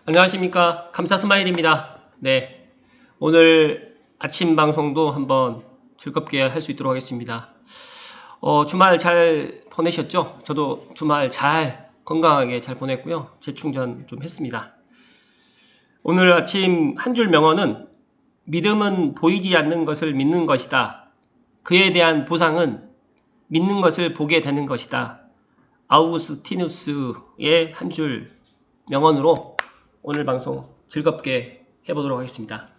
안녕하십니까. 감사스마일입니다. 네. 오늘 아침 방송도 한번 즐겁게 할 수 있도록 하겠습니다. 주말 잘 보내셨죠? 저도 주말 잘 건강하게 잘 보냈고요. 재충전 좀 했습니다. 오늘 아침 한 줄 명언은 믿음은 보이지 않는 것을 믿는 것이다. 그에 대한 보상은 믿는 것을 보게 되는 것이다. 아우구스티누스의 한 줄 명언으로 오늘 방송 즐겁게 해보도록 하겠습니다.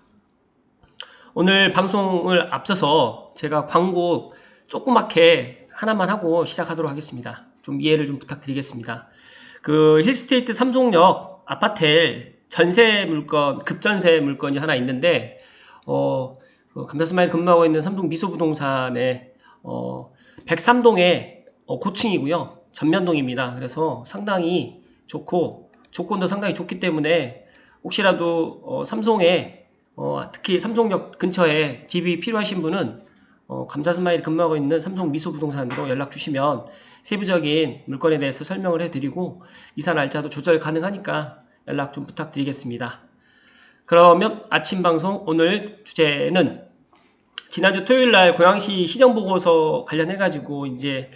오늘 방송을 앞서서 제가 광고 조그맣게 하나만 하고 시작하도록 하겠습니다. 좀 이해를 좀 부탁드리겠습니다. 그 힐스테이트 삼성역 아파텔 전세 물건, 급전세 물건이 하나 있는데, 감사스마일 근무하고 있는 삼성 미소부동산의 103동의 고층이고요. 전면동입니다. 그래서 상당히 좋고 조건도 상당히 좋기 때문에 혹시라도 삼성에 특히 삼성역 근처에 집이 필요하신 분은 감사스마일 근무하고 있는 삼성 미소부동산으로 연락 주시면 세부적인 물건에 대해서 설명을 해드리고 이사 날짜도 조절 가능하니까 연락 좀 부탁드리겠습니다. 그러면 아침 방송 오늘 주제는 지난주 토요일날 고양시 시정보고서 관련해가지고 이제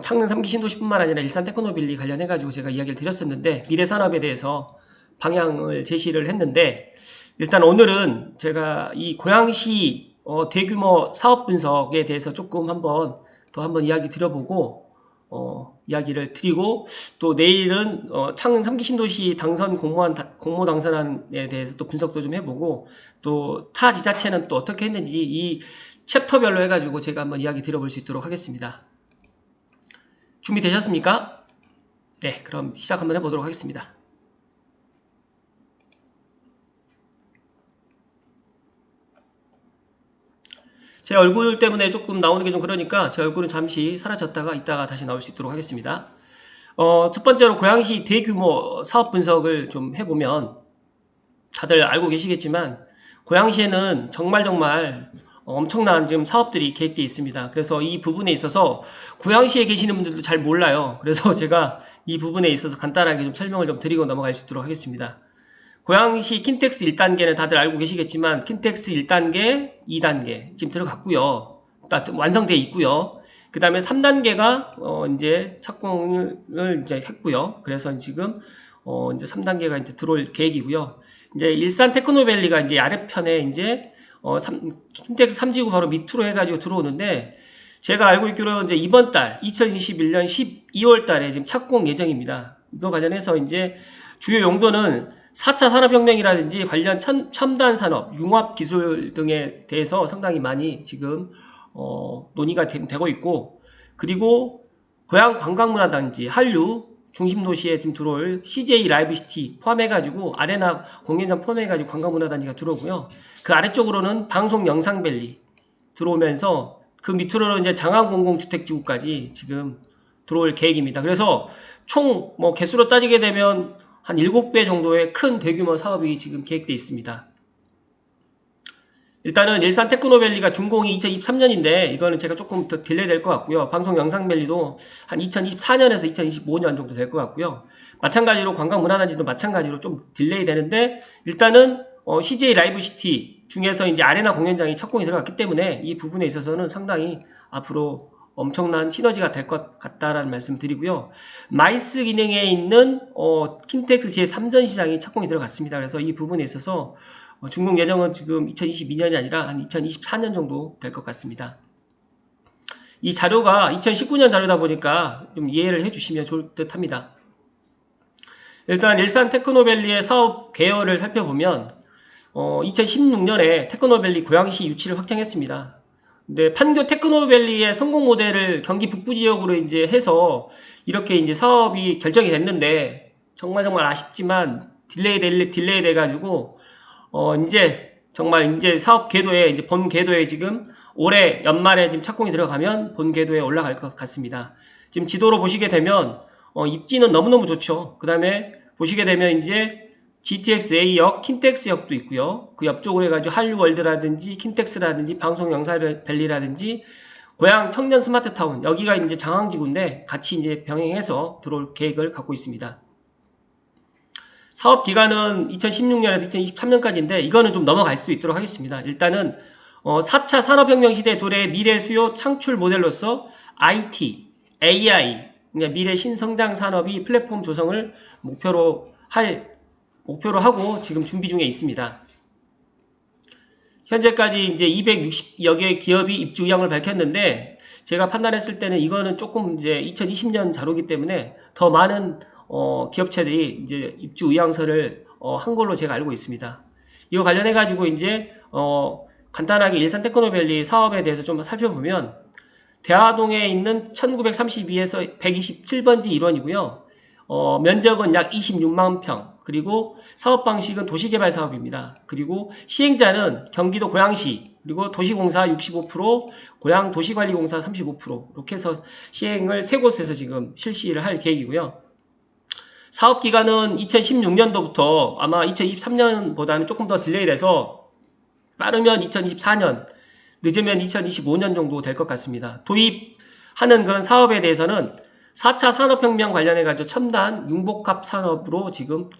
창릉 3기 신도시뿐만 아니라 일산 테크노빌리 관련해가지고 제가 이야기를 드렸었는데 미래산업에 대해서 방향을 제시를 했는데 일단 오늘은 제가 이 고양시 대규모 사업 분석에 대해서 조금 한번 이야기 드려보고 이야기를 드리고 또 내일은 창릉 3기 신도시 당선 공모 당선안에 대해서 또 분석도 좀 해보고 또 타 지자체는 또 어떻게 했는지 이 챕터별로 해가지고 제가 한번 이야기 드려볼 수 있도록 하겠습니다. 준비되셨습니까? 네, 그럼 시작 한번 해보도록 하겠습니다. 제 얼굴 때문에 조금 나오는 게 좀 그러니까 제 얼굴은 잠시 사라졌다가 이따가 다시 나올 수 있도록 하겠습니다. 첫 번째로 고양시 대규모 사업 분석을 좀 해보면 다들 알고 계시겠지만 고양시에는 정말 엄청난 지금 사업들이 계획되어 있습니다. 그래서 이 부분에 있어서 고양시에 계시는 분들도 잘 몰라요. 그래서 제가 이 부분에 있어서 간단하게 좀 설명을 좀 드리고 넘어갈 수 있도록 하겠습니다. 고양시 킨텍스 1단계는 다들 알고 계시겠지만 킨텍스 1단계, 2단계 지금 들어갔고요. 완성되어 있고요. 그 다음에 3단계가 이제 착공을 이제 했고요. 그래서 지금 이제 3단계가 이제 들어올 계획이고요. 이제 일산 테크노밸리가 이제 아래편에 이제 킨텍스 3지구 바로 밑으로 해가지고 들어오는데 제가 알고 있기로 이제 이번 달 2021년 12월 달에 지금 착공 예정입니다. 이거 관련해서 이제 주요 용도는 4차 산업혁명이라든지 관련 첨단 산업, 융합 기술 등에 대해서 상당히 많이 지금 논의가 되고 있고 그리고 고양 관광문화단지, 한류 중심도시에 지금 들어올 CJ 라이브시티 포함해가지고 아레나 공연장 포함해가지고 관광문화단지가 들어오고요. 그 아래쪽으로는 방송 영상밸리 들어오면서 그 밑으로는 이제 장안공공주택지구까지 지금 들어올 계획입니다. 그래서 총 뭐 개수로 따지게 되면 한 7배 정도의 큰 대규모 사업이 지금 계획되어 있습니다. 일단은 일산 테크노밸리가 준공이 2023년인데 이거는 제가 조금 더 딜레이 될 것 같고요. 방송 영상밸리도 한 2024년에서 2025년 정도 될 것 같고요. 마찬가지로 관광문화단지도 마찬가지로 좀 딜레이 되는데 일단은 CJ 라이브시티 중에서 이제 아레나 공연장이 착공이 들어갔기 때문에 이 부분에 있어서는 상당히 앞으로 엄청난 시너지가 될 것 같다라는 말씀 드리고요. 마이스 기능에 있는 킨텍스 제3전 시장이 착공이 들어갔습니다. 그래서 이 부분에 있어서 준공 예정은 지금 2022년이 아니라 한 2024년 정도 될 것 같습니다. 이 자료가 2019년 자료다 보니까 좀 이해를 해주시면 좋을 듯 합니다. 일단 일산 테크노밸리의 사업 계열을 살펴보면 2016년에 테크노밸리 고양시 유치를 확정했습니다. 근데 판교 테크노밸리의 성공 모델을 경기 북부 지역으로 이제 해서 이렇게 이제 사업이 결정이 됐는데 정말 아쉽지만 딜레이 돼가지고 이제 정말 이제 사업 궤도에 이제 본 궤도에 지금 올해 연말에 지금 착공이 들어가면 본 궤도에 올라갈 것 같습니다. 지금 지도로 보시게 되면 입지는 너무너무 좋죠. 그 다음에 보시게 되면 이제 GTX A역, 킨텍스역도 있고요. 그 옆쪽으로 해가지고 한류월드라든지 킨텍스라든지 방송 영상밸리라든지 고양 청년 스마트타운 여기가 이제 장항지구인데 같이 이제 병행해서 들어올 계획을 갖고 있습니다. 사업 기간은 2016년에서 2023년까지인데 이거는 좀 넘어갈 수 있도록 하겠습니다. 일단은 4차 산업혁명 시대 도래의 미래 수요 창출 모델로서 IT, AI, 그러니까 미래 신성장 산업이 플랫폼 조성을 목표로 하고 지금 준비 중에 있습니다. 현재까지 이제 260여 개 기업이 입주 의향을 밝혔는데 제가 판단했을 때는 이거는 조금 이제 2020년 자료이기 때문에 더 많은 기업체들이 이제 입주 의향서를 한 걸로 제가 알고 있습니다. 이거 관련해 가지고 이제 간단하게 일산 테크노밸리 사업에 대해서 좀 살펴보면 대화동에 있는 1932에서 127번지 일원이고요. 면적은 약 26만 평, 그리고 사업 방식은 도시개발 사업입니다. 그리고 시행자는 경기도 고양시, 그리고 도시공사 65%, 고양도시관리공사 35% 이렇게 해서 시행을 세 곳에서 지금 실시를 할 계획이고요. 사업 기간은 2016년도부터 아마 2023년보다는 조금 더 딜레이 돼서 빠르면 2024년, 늦으면 2025년 정도 될 것 같습니다. 도입하는 그런 사업에 대해서는 4차 산업혁명 관련해가지고 첨단 융복합 산업으로 지금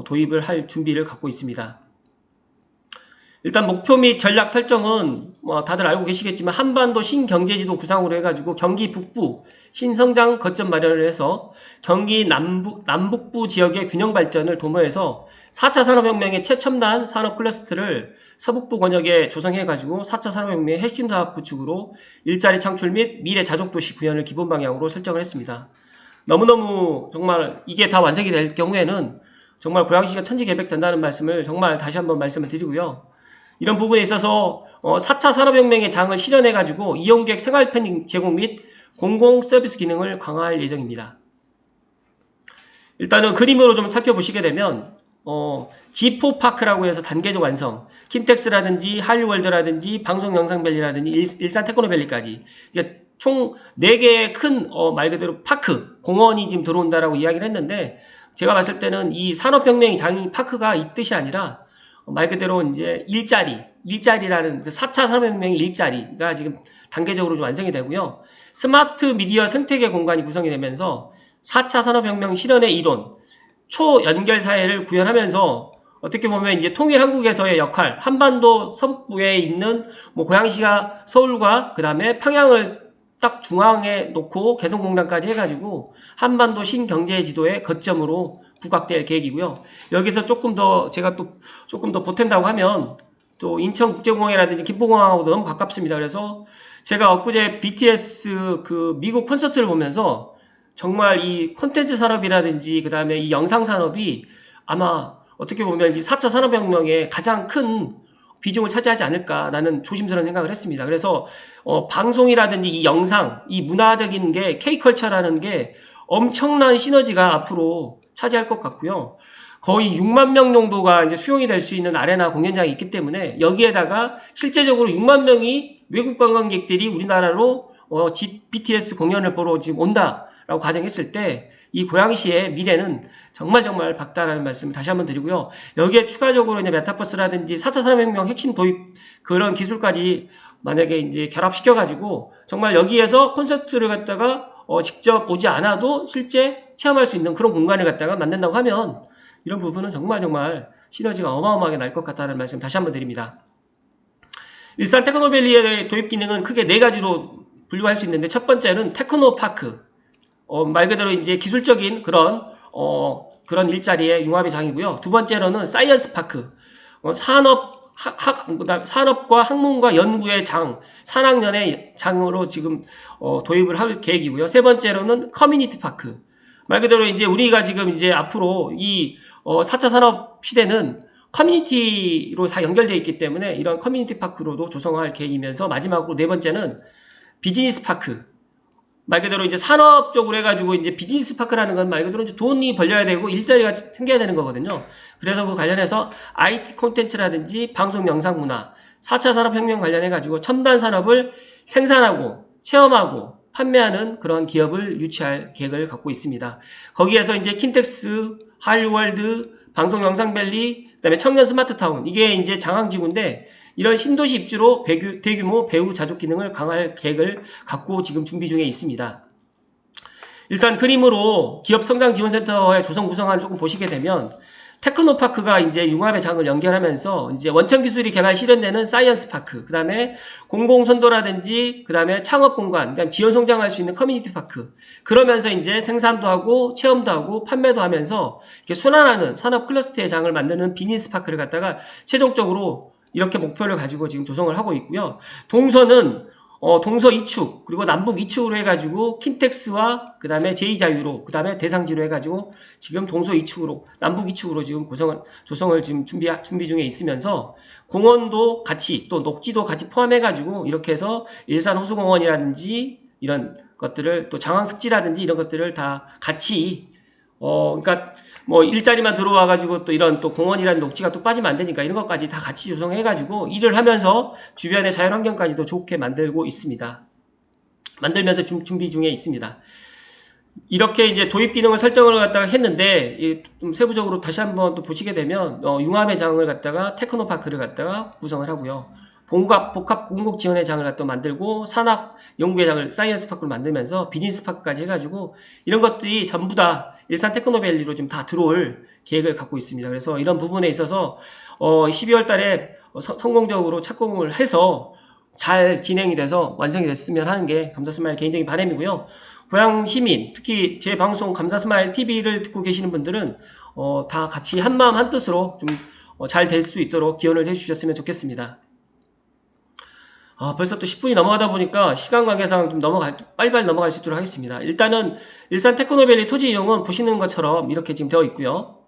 도입을 할 준비를 갖고 있습니다. 일단 목표 및 전략 설정은 다들 알고 계시겠지만 한반도 신경제지도 구상으로 해가지고 경기 북부 신성장 거점 마련을 해서 경기 남북부 지역의 균형 발전을 도모해서 4차 산업혁명의 최첨단 산업 클러스터를 서북부 권역에 조성해가지고 4차 산업혁명의 핵심 사업 구축으로 일자리 창출 및 미래 자족도시 구현을 기본 방향으로 설정을 했습니다. 너무너무 정말 이게 다 완성이 될 경우에는 정말 고양시가 천지개벽된다는 말씀을 정말 다시 한번 말씀을 드리고요. 이런 부분에 있어서 4차 산업혁명의 장을 실현해가지고 이용객 생활편 제공 및 공공 서비스 기능을 강화할 예정입니다. 일단은 그림으로 좀 살펴보시게 되면 G4파크라고 해서 단계적 완성, 킨텍스라든지 한류월드라든지 방송영상밸리라든지 일산 테크노밸리까지 총 4개의 큰 말 그대로 파크, 공원이 지금 들어온다라고 이야기를 했는데 제가 봤을 때는 이 산업혁명의 장이 파크가 이 뜻이 아니라 말 그대로 이제 일자리라는 그 4차 산업혁명의 일자리가 지금 단계적으로 좀 완성이 되고요. 스마트 미디어 생태계 공간이 구성이 되면서 4차 산업혁명 실현의 이론, 초연결 사회를 구현하면서 어떻게 보면 이제 통일 한국에서의 역할, 한반도 서북부에 있는 고양시가 서울과 그 다음에 평양을 딱 중앙에 놓고 개성공단까지 해가지고 한반도 신경제 지도의 거점으로 부각될 계획이고요. 여기서 제가 조금 더 보탠다고 하면 또 인천국제공항이라든지 김포공항하고도 너무 가깝습니다. 그래서 제가 엊그제 BTS 그 미국 콘서트를 보면서 정말 이 콘텐츠 산업이라든지 그 다음에 이 영상 산업이 아마 어떻게 보면 이 4차 산업혁명의 가장 큰 비중을 차지하지 않을까라는 조심스러운 생각을 했습니다. 그래서 방송이라든지 이 영상, 이 문화적인 게 K컬처라는 게 엄청난 시너지가 앞으로 차지할 것 같고요. 거의 6만 명 정도가 이제 수용이 될 수 있는 아레나 공연장이 있기 때문에 여기에다가 실제적으로 6만 명이 외국 관광객들이 우리나라로 BTS 공연을 보러 지금 온다라고 가정했을 때 이 고양시의 미래는 정말 밝다라는 말씀을 다시 한번 드리고요. 여기에 추가적으로 이제 메타버스라든지 4차 산업혁명 핵심 도입 그런 기술까지 만약에 이제 결합시켜가지고 정말 여기에서 콘서트를 갖다가 직접 오지 않아도 실제 체험할 수 있는 그런 공간을 갖다가 만든다고 하면 이런 부분은 정말 시너지가 어마어마하게 날 것 같다는 말씀 다시 한번 드립니다. 일산 테크노밸리의 도입 기능은 크게 4가지로 분류할 수 있는데 첫 번째는 테크노파크. 말 그대로 이제 기술적인 그런 일자리의 융합의 장이고요. 두 번째로는 사이언스 파크. 산업과 학문과 연구의 장, 산학년의 장으로 지금 도입을 할 계획이고요. 세 번째로는 커뮤니티 파크. 말 그대로 이제 우리가 지금 이제 앞으로 이 4차 산업 시대는 커뮤니티로 다 연결되어 있기 때문에 이런 커뮤니티 파크로도 조성할 계획이면서 마지막으로 네 번째는 비즈니스 파크. 말 그대로 이제 산업 쪽으로 해가지고 이제 비즈니스 파크라는 건 말 그대로 이제 돈이 벌려야 되고 일자리가 생겨야 되는 거거든요. 그래서 그 관련해서 IT 콘텐츠라든지 방송 영상 문화, 4차 산업혁명 관련해가지고 첨단 산업을 생산하고 체험하고 판매하는 그런 기업을 유치할 계획을 갖고 있습니다. 거기에서 이제 킨텍스, 한류월드, 방송 영상밸리, 그다음에 청년 스마트타운 이게 이제 장항지구인데 이런 신도시 입주로 대규모 배후 자족 기능을 강화할 계획을 갖고 지금 준비 중에 있습니다. 일단 그림으로 기업 성장 지원센터의 조성 구성안을 조금 보시게 되면 테크노파크가 이제 융합의 장을 연결하면서 이제 원천 기술이 개발 실현되는 사이언스 파크, 그 다음에 공공선도라든지, 그 다음에 창업 공간, 그다음 지원 성장할 수 있는 커뮤니티 파크. 그러면서 이제 생산도 하고, 체험도 하고, 판매도 하면서 이렇게 순환하는 산업 클러스터의 장을 만드는 비즈니스 파크를 갖다가 최종적으로 이렇게 목표를 가지고 지금 조성을 하고 있고요. 동서는 동서 2축, 그리고 남북 2축으로 해가지고, 킨텍스와, 그 다음에 제2자유로, 그 다음에 대상지로 해가지고, 지금 동서 2축으로, 남북 2축으로 지금 조성을 지금 준비 중에 있으면서, 공원도 같이, 또 녹지도 같이 포함해가지고, 이렇게 해서 일산 호수공원이라든지, 이런 것들을, 또 장항습지라든지 이런 것들을 다 같이 그러니까 뭐 일자리만 들어와가지고 또 이런 또 공원이라는 녹지가 또 빠지면 안 되니까 이런 것까지 다 같이 조성해가지고 일을 하면서 주변의 자연환경까지도 좋게 만들고 있습니다. 만들면서 준비 중에 있습니다. 이렇게 이제 도입 기능을 설정을 갖다가 했는데 좀 세부적으로 다시 한번 또 보시게 되면 융합의 장을 갖다가 테크노파크를 갖다가 구성을 하고요. 복합 공공 지원의 장을 갖다 만들고 산학 연구의 장을 사이언스 파크로 만들면서 비즈니스 파크까지 해가지고 이런 것들이 전부 다 일산 테크노밸리로 좀 다 들어올 계획을 갖고 있습니다. 그래서 이런 부분에 있어서 12월 달에 성공적으로 착공을 해서 잘 진행이 돼서 완성이 됐으면 하는 게 감사스마일 개인적인 바람이고요. 고향 시민, 특히 제 방송 감사스마일 TV를 듣고 계시는 분들은 다 같이 한마음 한뜻으로 좀 잘 될 수 있도록 기원을 해주셨으면 좋겠습니다. 벌써 또 10분이 넘어가다 보니까 시간 관계상 좀 빨리빨리 넘어갈 수 있도록 하겠습니다. 일단은 일산 테크노밸리 토지 이용은 보시는 것처럼 이렇게 지금 되어 있고요.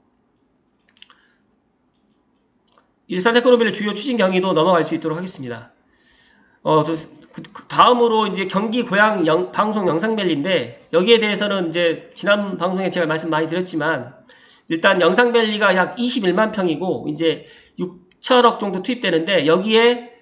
일산 테크노밸리 주요 추진 경위도 넘어갈 수 있도록 하겠습니다. 다음으로 이제 경기 고양 방송 영상밸리인데 여기에 대해서는 이제 지난 방송에 제가 말씀 많이 드렸지만 일단 영상밸리가 약 21만 평이고 이제 6천억 정도 투입되는데 여기에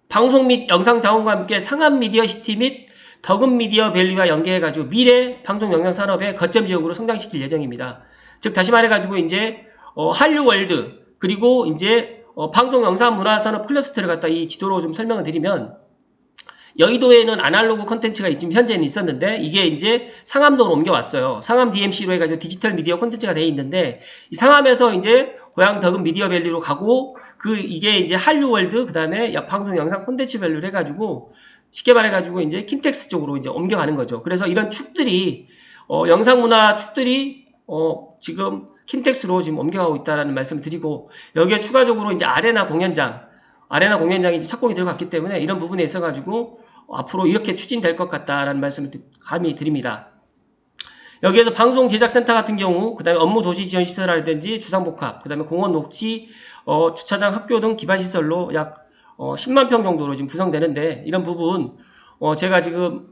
방송 및 영상 자원과 함께 상암 미디어 시티 및 덕은 미디어 밸리와 연계해가지고 미래 방송 영상 산업의 거점 지역으로 성장시킬 예정입니다. 즉 다시 말해가지고 이제 한류 월드 그리고 이제 방송 영상 문화 산업 클러스터를 갖다 이 지도로 좀 설명을 드리면 여의도에는 아날로그 콘텐츠가 지금 현재는 있었는데 이게 이제 상암동으로 옮겨왔어요. 상암 DMC로 해가지고 디지털 미디어 콘텐츠가 돼 있는데 이 상암에서 이제 고향 덕은 미디어 밸리로 가고 이게 이제 한류월드 그 다음에 방송 영상 콘텐츠 밸리로 해가지고 쉽게 말해가지고 이제 킨텍스 쪽으로 이제 옮겨가는 거죠. 그래서 이런 축들이 영상 문화 축들이 지금 킨텍스로 지금 옮겨가고 있다라는 말씀을 드리고 여기에 추가적으로 이제 아레나 공연장이 이제 착공이 들어갔기 때문에 이런 부분에 있어가지고 앞으로 이렇게 추진될 것 같다라는 말씀을 감히 드립니다. 여기에서 방송 제작센터 같은 경우, 그 다음에 업무 도시 지원 시설이라든지 주상복합, 그 다음에 공원 녹지, 주차장 학교 등 기반 시설로 약 10만 평 정도로 지금 구성되는데 이런 부분 제가 지금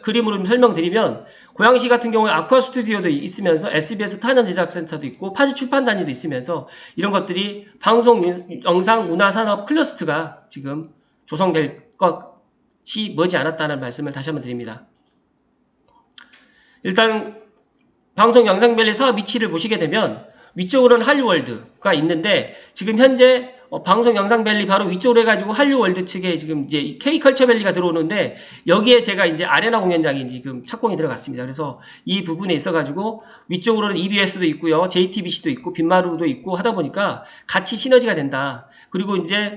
그림으로 좀 설명드리면 고양시 같은 경우에 아쿠아 스튜디오도 있으면서 SBS 탄현 제작센터도 있고 파지 출판단위도 있으면서 이런 것들이 방송 영상 문화 산업 클러스터가 지금 조성될 것이 머지않았다는 말씀을 다시 한번 드립니다. 일단 방송 영상밸리 사업 위치를 보시게 되면 위쪽으로는 한류월드가 있는데 지금 현재 방송 영상밸리 바로 위쪽으로 해가지고 한류월드 측에 지금 이제 K컬처밸리가 들어오는데 여기에 제가 이제 아레나 공연장이 지금 착공이 들어갔습니다. 그래서 이 부분에 있어가지고 위쪽으로는 EBS도 있고요, JTBC도 있고 빈마루도 있고 하다 보니까 같이 시너지가 된다. 그리고 이제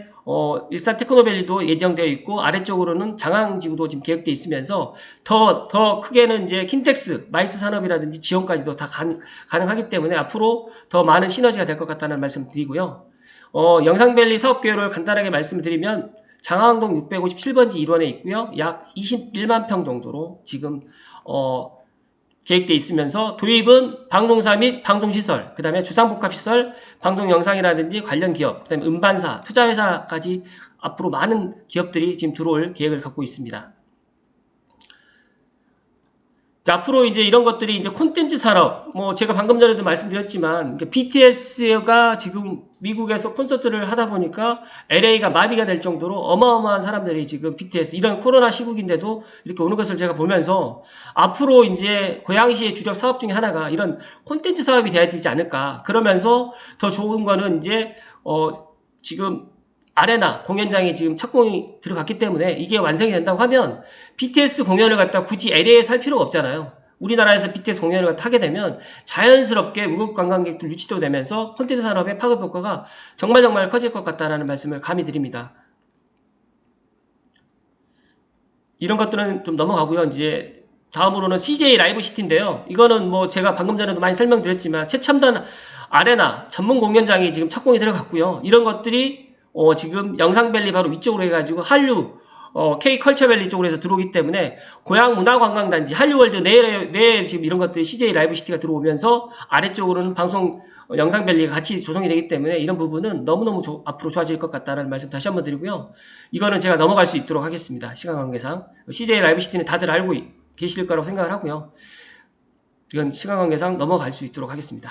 일산 테크노밸리도 예정되어 있고 아래쪽으로는 장항지구도 지금 계획되어 있으면서 더 크게는 이제 킨텍스, 마이스 산업이라든지 지원까지도 다 가능하기 때문에 앞으로 더 많은 시너지가 될 것 같다는 말씀 드리고요. 영상밸리 사업 계획을 간단하게 말씀드리면 장항동 657번지 1원에 있고요. 약 21만 평 정도로 지금 계획되어 있으면서 도입은 방송사 및 방송시설, 그 다음에 주상복합시설, 방송영상이라든지 관련 기업, 그 다음에 음반사, 투자회사까지 앞으로 많은 기업들이 지금 들어올 계획을 갖고 있습니다. 자, 앞으로 이제 이런 것들이 이제 콘텐츠 산업, 제가 방금 전에도 말씀드렸지만, BTS가 지금 미국에서 콘서트를 하다 보니까 LA가 마비가 될 정도로 어마어마한 사람들이 지금 BTS, 이런 코로나 시국인데도 이렇게 오는 것을 제가 보면서 앞으로 이제 고양시의 주력 사업 중에 하나가 이런 콘텐츠 사업이 돼야 되지 않을까. 그러면서 더 좋은 거는 이제, 지금 아레나 공연장이 지금 착공이 들어갔기 때문에 이게 완성이 된다고 하면 BTS 공연을 갖다 굳이 LA에 살 필요가 없잖아요. 우리나라에서 BTS 공연을 하게 되면 자연스럽게 외국 관광객들 유치도 되면서 콘텐츠 산업의 파급 효과가 정말 커질 것 같다는 말씀을 감히 드립니다. 이런 것들은 좀 넘어가고요. 이제 다음으로는 CJ 라이브 시티인데요. 이거는 뭐 제가 방금 전에도 많이 설명드렸지만 최첨단 아레나 전문 공연장이 지금 착공이 들어갔고요. 이런 것들이 지금 영상밸리 바로 위쪽으로 해가지고 한류 K컬처밸리 쪽으로 해서 들어오기 때문에 고향 문화관광단지 한류월드 내에 지금 이런 것들이 CJ 라이브 시티가 들어오면서 아래쪽으로는 방송 영상밸리가 같이 조성이 되기 때문에 이런 부분은 너무너무 앞으로 좋아질 것 같다는 말씀 다시 한번 드리고요. 이거는 제가 넘어갈 수 있도록 하겠습니다. 시간 관계상 CJ 라이브 시티는 다들 알고 계실 거라고 생각을 하고요. 이건 시간 관계상 넘어갈 수 있도록 하겠습니다.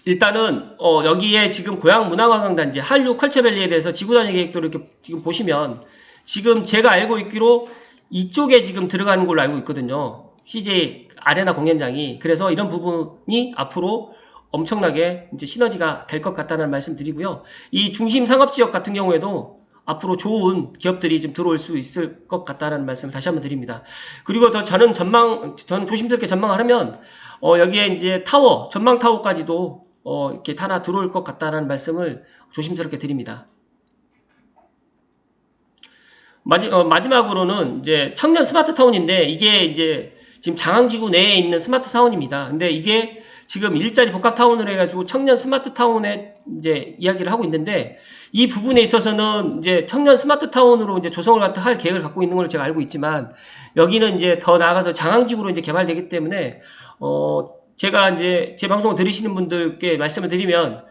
일단은 여기에 지금 고향 문화관광단지 한류 컬처밸리에 대해서 지구단위 계획도 이렇게 지금 보시면 지금 제가 알고 있기로 이쪽에 지금 들어가는 걸로 알고 있거든요. CJ 아레나 공연장이. 그래서 이런 부분이 앞으로 엄청나게 이제 시너지가 될 것 같다는 말씀 드리고요. 이 중심 상업지역 같은 경우에도 앞으로 좋은 기업들이 좀 들어올 수 있을 것 같다는 말씀을 다시 한번 드립니다. 그리고 더 저는 조심스럽게 전망을 하면 여기에 이제 전망 타워까지도 이렇게 하나 들어올 것 같다는 말씀을 조심스럽게 드립니다. 마지막으로는 이제 청년 스마트 타운인데 이게 이제 지금 장항지구 내에 있는 스마트 타운입니다. 근데 이게 지금 일자리 복합 타운으로 해가지고 청년 스마트 타운에 이제 이야기를 하고 있는데 이 부분에 있어서는 이제 청년 스마트 타운으로 이제 조성을 할 계획을 갖고 있는 걸 제가 알고 있지만 여기는 이제 더 나아가서 장항지구로 이제 개발되기 때문에 제가 이제 제 방송을 들으시는 분들께 말씀을 드리면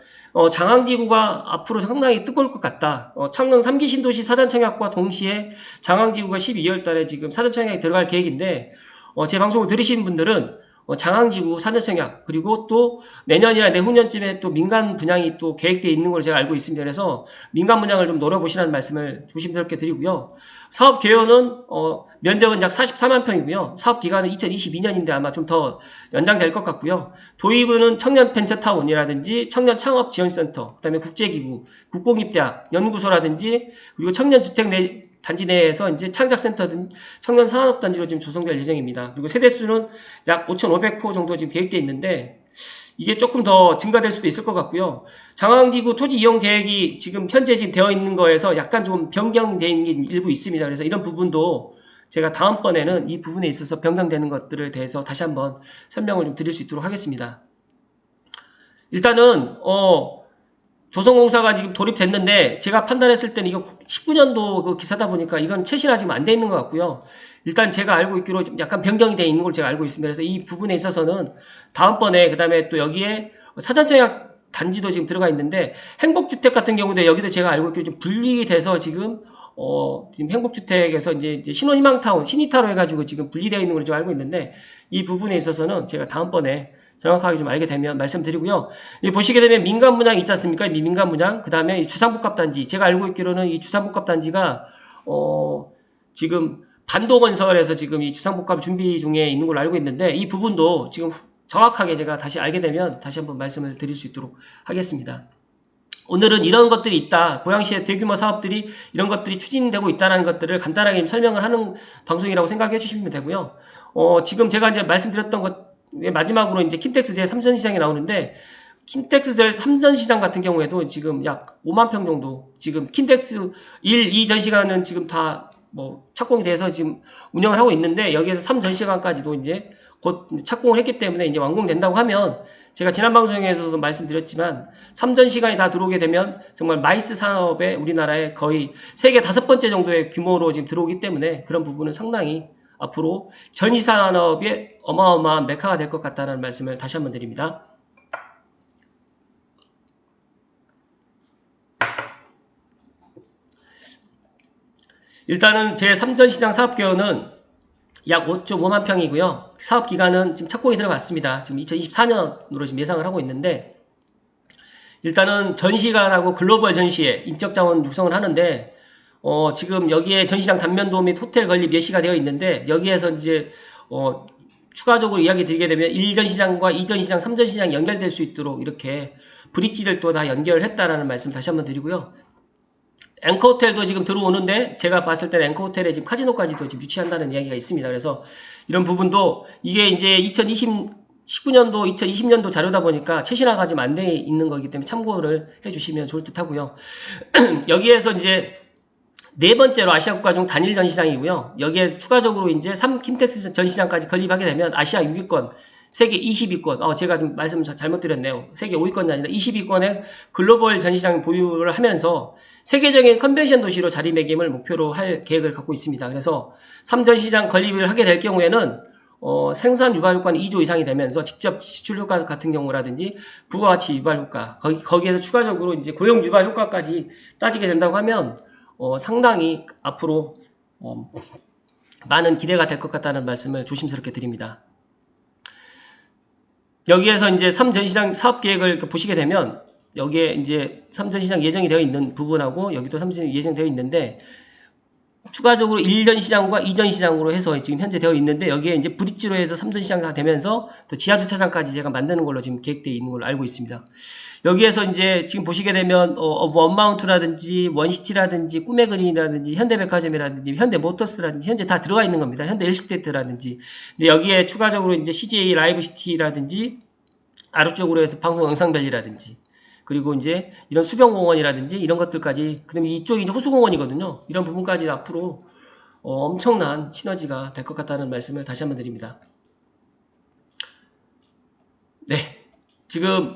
장항지구가 앞으로 상당히 뜨거울 것 같다. 창릉 3기 신도시 사전청약과 동시에 장항지구가 12월 달에 지금 사전청약에 들어갈 계획인데 제 방송을 들으시는 분들은 장항지구 사전청약 그리고 또 내년이나 내후년쯤에 또 민간 분양이 또 계획되어 있는 걸 제가 알고 있습니다. 그래서 민간 분양을 좀 노려보시라는 말씀을 조심스럽게 드리고요. 사업 개요는 면적은 약 44만 평이고요. 사업 기간은 2022년인데 아마 좀 더 연장될 것 같고요. 도입은 청년 벤처타운이라든지 청년 창업 지원센터, 그다음에 국제기구, 국공립대학, 연구소라든지 그리고 청년 주택 단지 내에서 이제 창작센터 등 청년 산업단지로 지금 조성될 예정입니다. 그리고 세대수는 약 5,500호 정도 지금 계획되어 있는데 이게 조금 더 증가될 수도 있을 것 같고요. 장항지구 토지 이용 계획이 지금 현재 지금 되어 있는 거에서 약간 좀 변경되어 있는 게 일부 있습니다. 그래서 이런 부분도 제가 다음번에는 이 부분에 있어서 변경되는 것들에 대해서 다시 한번 설명을 좀 드릴 수 있도록 하겠습니다. 일단은 조성공사가 지금 돌입됐는데 제가 판단했을 때는 이거 19년도 그 기사다 보니까 이건 최신화 지금 안 돼 있는 것 같고요. 일단 제가 알고 있기로 약간 변경이 돼 있는 걸 제가 알고 있습니다. 그래서 이 부분에 있어서는 다음번에 그다음에 또 여기에 사전청약 단지도 지금 들어가 있는데 행복주택 같은 경우도 여기도 제가 알고 있기로 좀 분리돼서 지금 행복주택에서 이제 신혼희망타운 신희타로 해가지고 지금 분리되어 있는 걸 좀 알고 있는데 이 부분에 있어서는 제가 다음번에 정확하게 좀 알게 되면 말씀드리고요. 보시게 되면 민간 분양 있지 않습니까? 이 민간 분양. 그 다음에 이 주상복합단지. 제가 알고 있기로는 이 주상복합단지가, 지금 반도건설에서 지금 이 주상복합 준비 중에 있는 걸로 알고 있는데 이 부분도 지금 정확하게 제가 다시 알게 되면 다시 한번 말씀을 드릴 수 있도록 하겠습니다. 오늘은 이런 것들이 있다. 고양시의 대규모 사업들이 이런 것들이 추진되고 있다는 것들을 간단하게 설명을 하는 방송이라고 생각해 주시면 되고요. 지금 제가 이제 말씀드렸던 것 마지막으로 이제 킨텍스 제 3전 시장이 나오는데 킨텍스 제 3전 시장 같은 경우에도 지금 약 5만 평 정도 지금 킨텍스 1, 2 전시관은 지금 다 뭐 착공이 돼서 지금 운영을 하고 있는데 여기에서 3 전시관까지도 이제 곧 착공을 했기 때문에 이제 완공된다고 하면 제가 지난 방송에서도 말씀드렸지만 3전 시간이 다 들어오게 되면 정말 마이스 산업에 우리나라에 거의 세계 5번째 정도의 규모로 지금 들어오기 때문에 그런 부분은 상당히 앞으로 전시산업의 어마어마한 메카가 될 것 같다는 말씀을 다시 한번 드립니다. 일단은 제3전시장 사업계획은 약 5.5만 평이고요. 사업기간은 지금 착공이 들어갔습니다. 지금 2024년으로 지금 예상을 하고 있는데 일단은 전시관하고 글로벌 전시회 인적자원 육성을 하는데 지금 여기에 전시장 단면도 및 호텔 건립 예시가 되어 있는데 여기에서 이제 추가적으로 이야기 드리게 되면 1전시장과 2전시장, 3전시장이 연결될 수 있도록 이렇게 브릿지를 또 다 연결했다라는 말씀 다시 한번 드리고요. 앵커호텔도 지금 들어오는데 제가 봤을 때는 앵커호텔에 지금 카지노까지도 지금 유치한다는 이야기가 있습니다. 그래서 이런 부분도 이게 이제 19년도, 2020년도 자료다 보니까 최신화가 좀 안 돼 있는 거기 때문에 참고를 해주시면 좋을 듯 하고요. 여기에서 이제 네 번째로 아시아 국가 중 단일 전시장이고요. 여기에 추가적으로 이제 3킨텍스 전시장까지 건립하게 되면 아시아 6위권, 세계 20위권, 제가 좀 말씀 잘못 드렸네요. 세계 5위권이 아니라 20위권의 글로벌 전시장 보유를 하면서 세계적인 컨벤션 도시로 자리매김을 목표로 할 계획을 갖고 있습니다. 그래서 3전시장 건립을 하게 될 경우에는 생산 유발 효과는 2조 이상이 되면서 직접 지출 효과 같은 경우라든지 부가가치 유발 효과, 거기에서 추가적으로 이제 고용 유발 효과까지 따지게 된다고 하면 상당히 앞으로 많은 기대가 될 것 같다는 말씀을 조심스럽게 드립니다. 여기에서 이제 3전시장 사업 계획을 보시게 되면 여기에 이제 3전시장 예정이 되어 있는 부분하고 여기도 3전시장 예정되어 있는데 추가적으로 1전 시장과 2전 시장으로 해서 지금 현재 되어 있는데 여기에 이제 브릿지로 해서 3전 시장 다 되면서 또 지하주차장까지 제가 만드는 걸로 지금 계획되어 있는 걸로 알고 있습니다. 여기에서 이제 지금 보시게 되면 원마운트라든지 원시티라든지 꿈의 그린이라든지 현대백화점이라든지 현대모터스라든지 현재 다 들어가 있는 겁니다. 현대 일스테이트라든지. 근데 여기에 추가적으로 이제 CJ 라이브시티라든지 아래쪽으로 해서 방송 영상밸리라든지 그리고 이제 이런 수변공원이라든지 이런 것들까지, 그 다음에 이쪽이 이제 호수공원이거든요. 이런 부분까지 앞으로 엄청난 시너지가 될 것 같다는 말씀을 다시 한번 드립니다. 네. 지금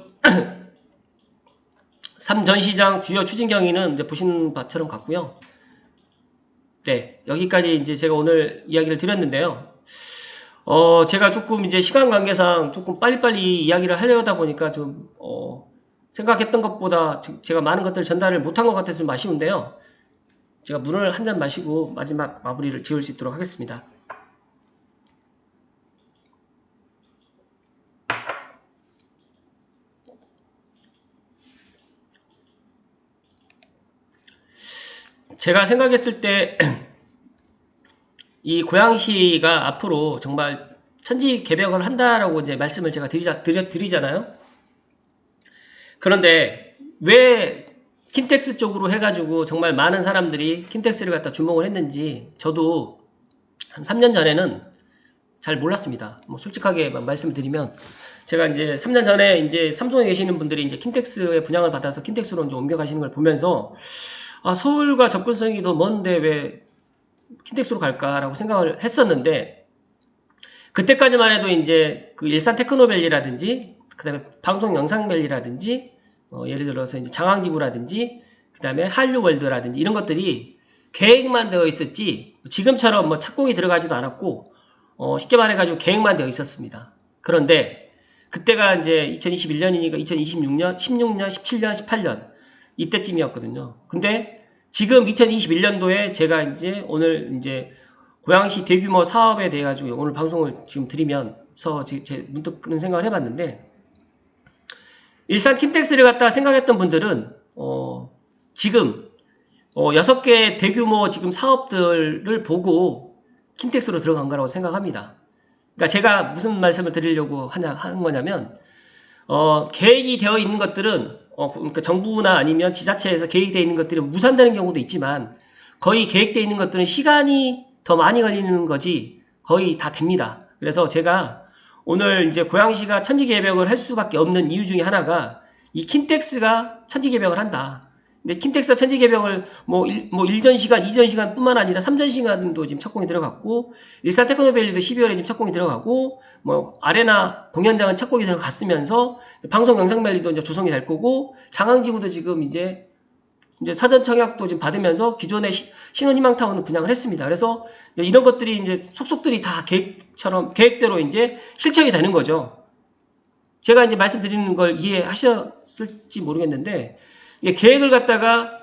3전시장 주요 추진 경위는 이제 보시는 바처럼 같고요. 네. 여기까지 이제 제가 오늘 이야기를 드렸는데요. 제가 조금 이제 시간 관계상 조금 빨리빨리 이야기를 하려다 보니까 좀, 생각했던 것보다 제가 많은 것들을 전달을 못한 것 같아서 좀 아쉬운데요. 제가 물을 한 잔 마시고 마지막 마무리를 지을 수 있도록 하겠습니다. 제가 생각했을 때 이 고양시가 앞으로 정말 천지개벽을 한다라고 이제 말씀을 제가 드리잖아요. 그런데 왜 킨텍스 쪽으로 해가지고 정말 많은 사람들이 킨텍스를 갖다 주목을 했는지 저도 한 3년 전에는 잘 몰랐습니다. 뭐 솔직하게 말씀을 드리면 제가 이제 3년 전에 이제 삼성에 계시는 분들이 이제 킨텍스의 분양을 받아서 킨텍스로 이제 옮겨가시는 걸 보면서 서울과 접근성이 더 먼데 왜 킨텍스로 갈까라고 생각을 했었는데 그때까지만 해도 이제 그 일산 테크노밸리라든지 그 다음에 방송 영상밸리라든지 예를 들어서 이제 장항지구라든지 그 다음에 한류월드라든지 이런 것들이 계획만 되어 있었지 지금처럼 뭐 착공이 들어가지도 않았고 쉽게 말해가지고 계획만 되어 있었습니다. 그런데 그때가 이제 2021년이니까 2026년, 16년, 17년, 18년 이때쯤이었거든요. 근데 지금 2021년도에 제가 이제 오늘 이제 고양시 대규모 사업에 대해 가지고 오늘 방송을 지금 드리면서 제 문득 그런 생각을 해봤는데 일산 킨텍스를 갖다 생각했던 분들은 지금 6개 대규모 지금 사업들을 보고 킨텍스로 들어간 거라고 생각합니다. 그러니까 제가 무슨 말씀을 드리려고 하는 거냐면 계획이 되어 있는 것들은 그러니까 정부나 아니면 지자체에서 계획되어 있는 것들이 무산되는 경우도 있지만 거의 계획되어 있는 것들은 시간이 더 많이 걸리는 거지 거의 다 됩니다. 그래서 제가 오늘 이제 고양시가 천지개벽을 할 수밖에 없는 이유 중에 하나가 이 킨텍스가 천지개벽을 한다. 근데 킨텍스가 천지개벽을 뭐 1전 시간, 2전 시간 뿐만 아니라 3전 시간도 지금 착공이 들어갔고 일산 테크노밸리도 12월에 지금 착공이 들어가고 뭐 아레나 공연장은 착공이 들어갔으면서 방송 영상밸리도 이제 조성이 될 거고 장항지구도 지금 이제 사전 청약도 지금 받으면서 기존의 신혼희망타운은 분양을 했습니다. 그래서 이런 것들이 이제 속속들이 다 계획대로 이제 실천이 되는 거죠. 제가 이제 말씀드리는 걸 이해하셨을지 모르겠는데 계획을 갖다가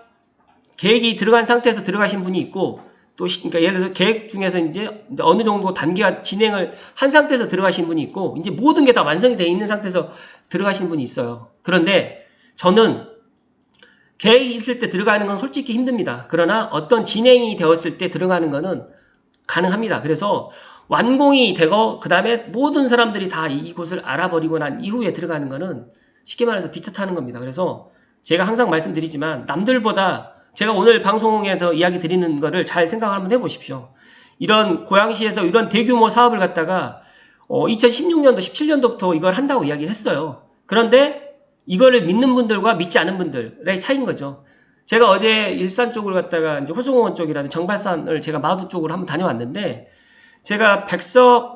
계획이 들어간 상태에서 들어가신 분이 있고 또 그러니까 예를 들어서 계획 중에서 이제 어느 정도 단계가 진행을 한 상태에서 들어가신 분이 있고 이제 모든 게 다 완성이 되어 있는 상태에서 들어가신 분이 있어요. 그런데 저는 계획이 있을 때 들어가는 건 솔직히 힘듭니다. 그러나 어떤 진행이 되었을 때 들어가는 거는 가능합니다. 그래서 완공이 되고 그 다음에 모든 사람들이 다 이곳을 알아버리고 난 이후에 들어가는 거는 쉽게 말해서 뒤차 타는 겁니다. 그래서 제가 항상 말씀드리지만 남들보다 제가 오늘 방송에서 이야기 드리는 거를 잘 생각을 한번 해보십시오. 이런 고양시에서 이런 대규모 사업을 갖다가 2016년도, 17년도부터 이걸 한다고 이야기를 했어요. 그런데 이거를 믿는 분들과 믿지 않은 분들의 차이인 거죠. 제가 어제 일산 쪽을 갔다가 이제 호수공원 쪽이라든지 정발산을 제가 마두 쪽으로 한번 다녀왔는데, 제가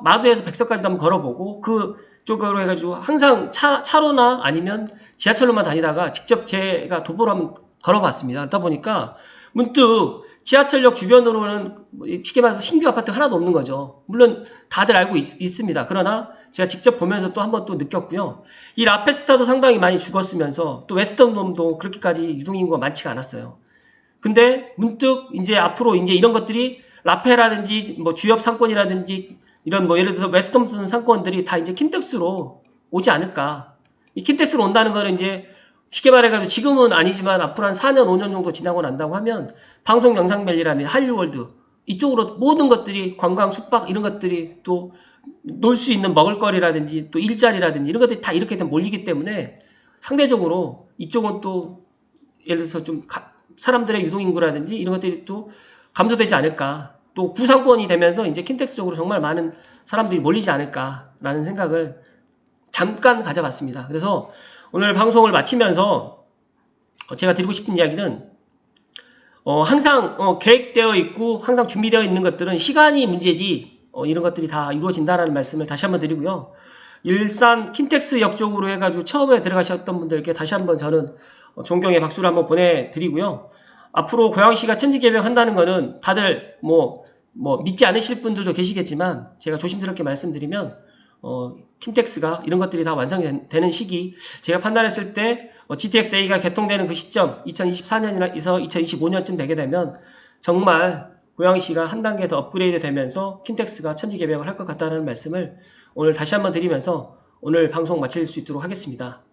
마두에서 백석까지도 한번 걸어보고 그 쪽으로 해가지고 항상 차로나 아니면 지하철로만 다니다가 직접 제가 도보로 한번 걸어봤습니다. 그러다 보니까 문득 지하철역 주변으로는 쉽게 말해서 신규 아파트 하나도 없는 거죠. 물론 다들 알고 있습니다. 그러나 제가 직접 보면서 또 한번 또 느꼈고요. 이 라페스타도 상당히 많이 죽었으면서 또 웨스턴돔도 그렇게까지 유동인구가 많지가 않았어요. 근데 문득 이제 앞으로 이제 이런 것들이 라페라든지 뭐 주협 상권이라든지 이런 뭐 예를 들어서 웨스턴 상권들이 다 이제 킨텍스로 오지 않을까. 이 킨텍스로 온다는 거는 이제 쉽게 말해가지고 지금은 아니지만 앞으로 한 4년, 5년 정도 지나고 난다고 하면 방송 영상밸리라든지 한류월드 이쪽으로 모든 것들이 관광, 숙박 이런 것들이 또 놀 수 있는 먹을거리라든지 또 일자리라든지 이런 것들이 다 이렇게 몰리기 때문에 상대적으로 이쪽은 또 예를 들어서 좀 사람들의 유동인구라든지 이런 것들이 또 감소되지 않을까. 또 구상권이 되면서 이제 킨텍스 쪽으로 정말 많은 사람들이 몰리지 않을까라는 생각을 잠깐 가져봤습니다. 그래서 오늘 방송을 마치면서 제가 드리고 싶은 이야기는 항상 계획되어 있고 항상 준비되어 있는 것들은 시간이 문제지 이런 것들이 다 이루어진다라는 말씀을 다시 한번 드리고요. 일산 킨텍스 역 쪽으로 해가지고 처음에 들어가셨던 분들께 다시 한번 저는 존경의 박수를 한번 보내드리고요. 앞으로 고양시가 천지개벽한다는 거는 다들 뭐 믿지 않으실 분들도 계시겠지만 제가 조심스럽게 말씀드리면 킨텍스가 이런 것들이 다 완성이 되는 시기, 제가 판단했을 때 GTX-A가 개통되는 그 시점 2024년에서 2025년쯤 되게 되면 정말 고양시가 한 단계 더 업그레이드 되면서 킨텍스가 천지개벽을 할 것 같다는 말씀을 오늘 다시 한번 드리면서 오늘 방송 마칠 수 있도록 하겠습니다.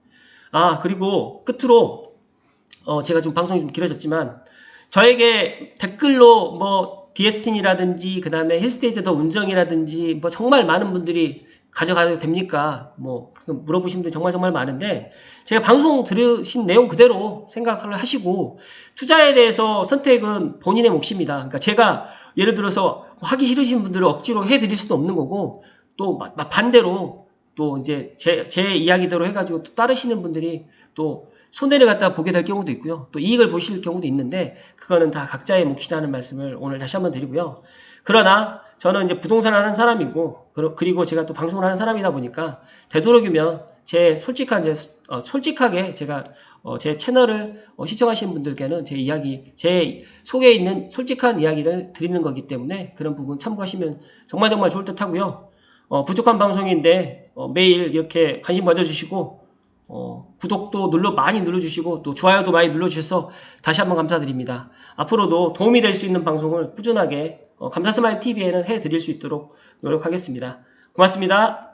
그리고 끝으로 제가 좀 방송이 좀 길어졌지만 저에게 댓글로 뭐 디에스틴이라든지 그 다음에 힐스테이트 더 운정이라든지 뭐 정말 많은 분들이 가져가도 됩니까? 뭐 물어보신 분들이 정말 많은데 제가 방송 들으신 내용 그대로 생각을 하시고 투자에 대해서 선택은 본인의 몫입니다. 그러니까 제가 예를 들어서 하기 싫으신 분들을 억지로 해드릴 수도 없는 거고 또 반대로 또 이제 제 이야기대로 해가지고 또 따르시는 분들이 또 손해를 갖다 보게 될 경우도 있고요. 또 이익을 보실 경우도 있는데 그거는 다 각자의 몫이라는 말씀을 오늘 다시 한번 드리고요. 그러나 저는 이제 부동산 하는 사람이고 그리고 제가 또 방송을 하는 사람이다 보니까 되도록이면 솔직하게 제가 제 채널을 시청하시는 분들께는 제 이야기, 제 속에 있는 솔직한 이야기를 드리는 거기 때문에 그런 부분 참고하시면 정말 좋을 듯 하고요. 부족한 방송인데 매일 이렇게 관심 가져주시고 구독도 많이 눌러주시고 또 좋아요도 많이 눌러주셔서 다시 한번 감사드립니다. 앞으로도 도움이 될 수 있는 방송을 꾸준하게 감사스마일 TV에는 해드릴 수 있도록 노력하겠습니다. 고맙습니다.